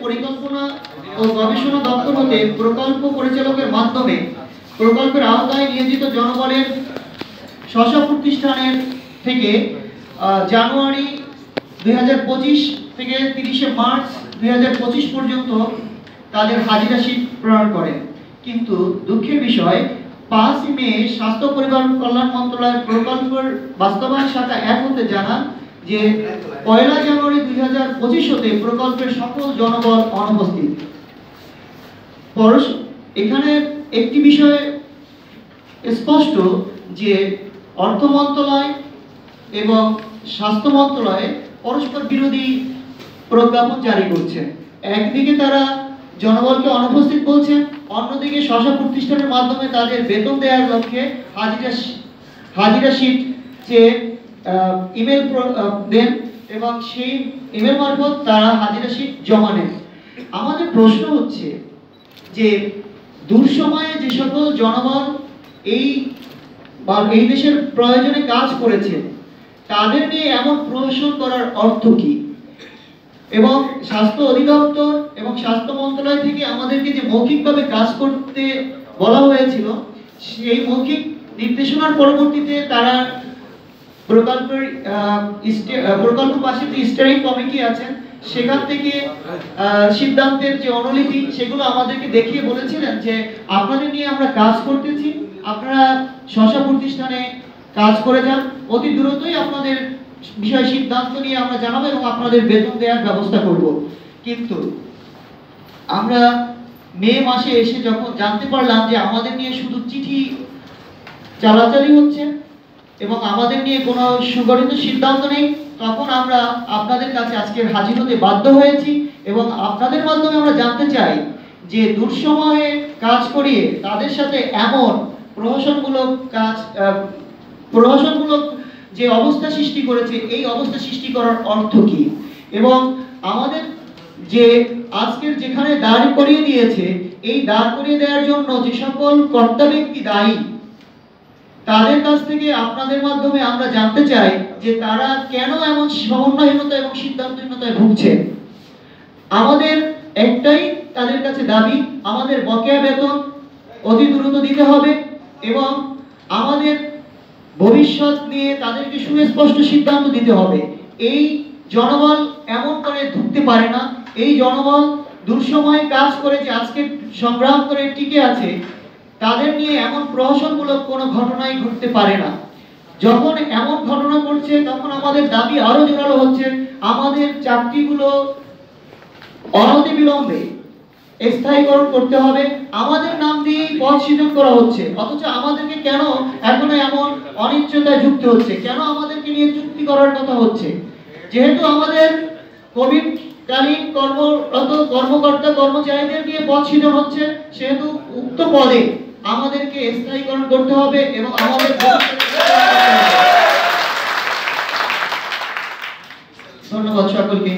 পরিকল্পনা ও গবেষণা দপ্তর হতে প্রকল্প পরিচালকের মাধ্যমে প্রকল্পের আওতায় নিয়োজিত জনবলের স্ব প্রতিষ্ঠানের থেকে জানুয়ারি 2025 থেকে 30 মার্চ 2025 পর্যন্ত তাদের হাজিরা শীট প্রদান করেন। কিন্তু দুঃখের বিষয় 5 মে স্বাস্থ্য পরিবার কল্যাণ মন্ত্রণালয়ের প্রকল্পের বাস্তবায়ন শাখা 1 হতে জানান যে 1 জানুয়ারি 2025 হতে প্রকল্পের সকল জনবল অনুপস্থিত। এখানে একটি বিষয় স্পষ্ট যে অর্থ মন্ত্রণালয় এবং স্বাস্থ্য মন্ত্রণালয় পরস্পর বিরোধী প্রজ্ঞাপন জারি করছে। একদিকে তারা জনবলকে অনুপস্থিত বলছেন, অন্যদিকে স্ব প্রতিষ্ঠানের মাধ্যমে তাদের বেতন দেওয়ার লক্ষ্যে হাজিরা শীট চেয়ে ইমেল দেন এবং সেই ইমেল মারফত তারা হাজিরা শীট জমা নেন। আমাদের প্রশ্ন হচ্ছে যে দুঃসময়ে যে সকল জনবল এই দেশের প্রয়োজনে কাজ করেছে তাদের নিয়ে এমন প্রহসন করার অর্থ কি? এবং স্বাস্থ্য অধিদপ্তর এবং স্বাস্থ্য মন্ত্রণালয় থেকে আমাদেরকে যে মৌখিকভাবে কাজ করতে বলা হয়েছিল সেই মৌখিক নির্দেশনার পরবর্তীতে তারা প্রকল্প পাশে যে স্টিয়ারিং কমিটি আছেন সেখান থেকে সিদ্ধান্তের যে অনুলিপি সেগুলো আমাদেরকে দেখিয়ে বলেছিলেন যে আপনাদের নিয়ে আমরা কাজ করতেছি, আপনারা স্ব প্রতিষ্ঠানে কাজ করে যান, অতি দ্রুতই আপনাদের বিষয় সিদ্ধান্ত নিয়ে আমরা জানাবো এবং আপনাদের বেতন দেওয়ার ব্যবস্থা করব। কিন্তু আমরা মে মাসে এসে যখন জানতে পারলাম যে আমাদের নিয়ে শুধু চিঠি চালাচালি হচ্ছে এবং আমাদের নিয়ে কোনো সুগঠিত সিদ্ধান্ত নেই, তখন আমরা আপনাদের কাছে আজকে হাজির হতে বাধ্য হয়েছি এবং আপনাদের মাধ্যমে আমরা জানতে চাই যে দুঃসময়ে কাজ করিয়ে তাদের সাথে এমন প্রহসনমূলক যে অবস্থা সৃষ্টি করেছে এই অবস্থা সৃষ্টি করার অর্থ কি, এবং আমাদের যে আজকের যেখানে দাঁড় করিয়ে দিয়েছে এই দাঁড় করিয়ে দেওয়ার জন্য যে সকল কর্তা ব্যক্তি দায়ী তাদের কাছ থেকে আপনাদের মাধ্যমে আমরা জানতে চাই যে তারা কেন এমন সমন্বয়হীনতা এবং সিদ্ধান্তহীনতায় ভুগছে। আমাদের একটাই তাদের কাছে দাবি, আমাদের বকেয়া বেতন অতি দ্রুত দিতে হবে এবং আমাদের ভবিষ্যৎ নিয়ে তাদেরকে সুস্পষ্ট সিদ্ধান্ত দিতে হবে। এই জনবল এমন করে ঢুকতে পারে না, এই জনবল দুঃসময়ে কাজ করে যে আজকে সংগ্রাম করে টিকে আছে তাদের নিয়ে এমন প্রহসনমূলক কোনো ঘটনাই ঘটতে পারে না। যখন এমন ঘটনা ঘটছে তখন আমাদের দাবি আরো জোরালো হচ্ছে, আমাদের চাকরিগুলো অনতিবিলম্বে স্থায়ীকরণ করতে হবে। আমাদের নাম দিয়ে পদ সৃজন করা হচ্ছে, অথচ আমাদেরকে কেন এখনো এমন অনিশ্চয়তায় যুক্ত হচ্ছে, কেন আমাদেরকে নিয়ে চুক্তি করার কথা হচ্ছে? যেহেতু আমাদের কোভিড কালীন কর্মরত কর্মকর্তা কর্মচারীদের নিয়ে পদ সৃজন হচ্ছে, সেহেতু উক্ত পদে আমাদেরকে স্থায়ীকরণ করতে হবে এবং আমাদের ধন্যবাদ সকলকে।